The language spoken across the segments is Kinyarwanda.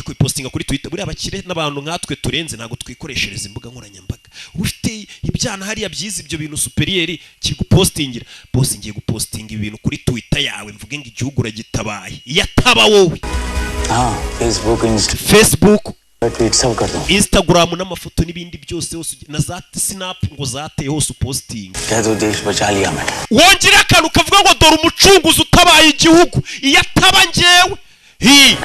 kuyipostinga kuri Twitter buri abakire n'abantu nkatwe turenze ntago twikoreshereza imbuga nkoranyambaga ufite ibyana hariya byiza ibyo bintu superieri kigupostingira boss ngiye gupostinga ibintu kuri Twitter yawe mvuge ngo igihugu uragitabaye yataba wowe Facebook Instagram n'amafoto n'ibindi byose hose na za snap ngo zateye hose posting wongera akantu kavuga ngo dore umucunguzi utabaye igihugu yataba ngewe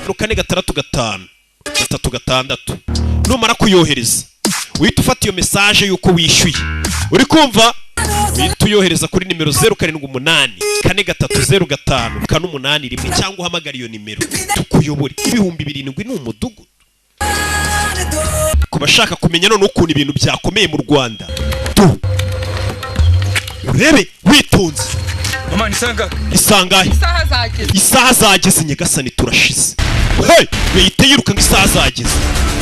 rukane 3-5 numara kuyohereza uhita ufata iyo message yuko wishyuye uri kumva uhita uyohereza kuri nimero 078 4305 881 cyangwa uhamagara iyo nimero tukuyobore 7,000 ni umudugudu kubashaka kumenya none ukuntu ibintu byakomeye mu Rwanda urebe witonze mama isanga isaha zageze nyagasani turashize hey wihite yiruka ngo isaha zageze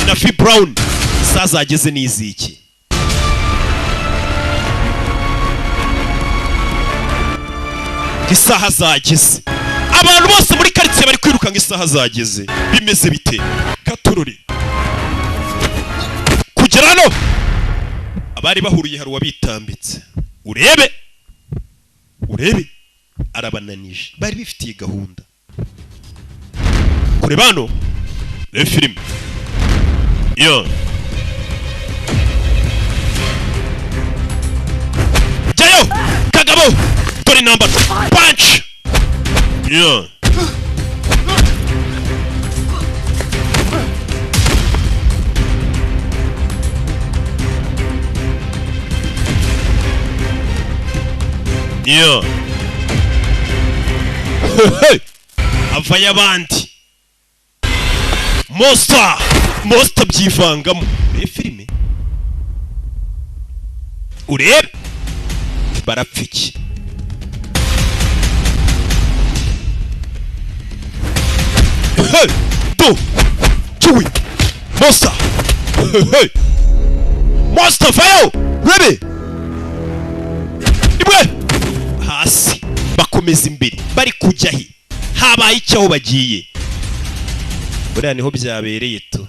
na Fi Brown isaha zageze niziki isaha zageze abantu bose muri quartier bari kwiruka ngo isaha zageze bimeze bite gatururi kugera no abari bahuriye hari wabitambitse urebe arabananije bari bifitiye gahunda kure bano le film yo jayo kagabo dore number punch yo yo avaye abandi monster byivangamo muri filime urebe barapfiki do chuwi monster fayo rebe ibwe hasi bakomeza imbere bari kujya he habaye icyaho bagiye buriya niho byabereye to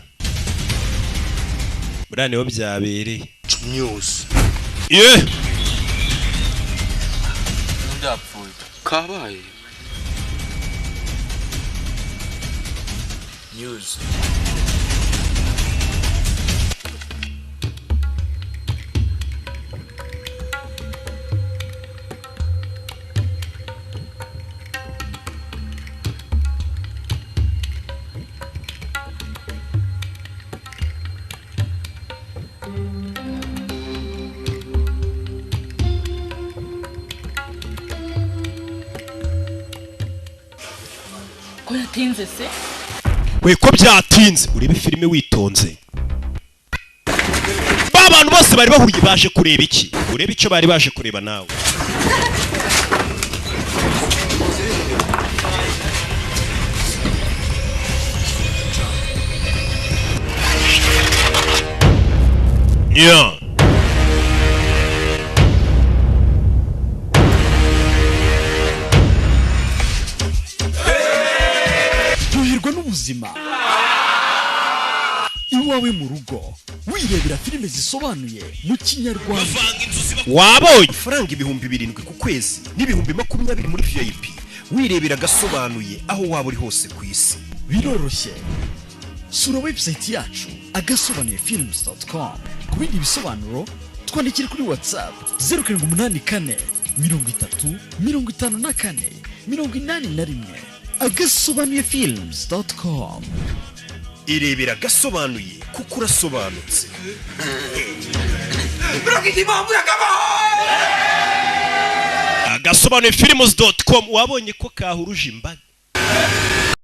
buriya niho byabereye news ndapfuye kabaye news Yatinze se we ko byatinze urebe filime witonze abantu bose bari bahuriye baje kureba iki urebe icyo bari baje kureba nawe yeah ubuzima iwawe mu rugo wirebera filime zisobanuye mu Kinyarwanda wabonye faranga 7,000 ku kwezi n'ibihumbi 20 muri VIP wirebera Agasobanuye aho waba uri hose ku isi biroroshye sura website yacu agasobanuyefilms.com ku bindi bisobanuro twandikire kuri WhatsApp 0784 30 54 81 Agasobanuyefilms.com irebera Agasobanuye kuko urasobanutse Agasobanuyefilms.com wabonye ko kahuruje imbaga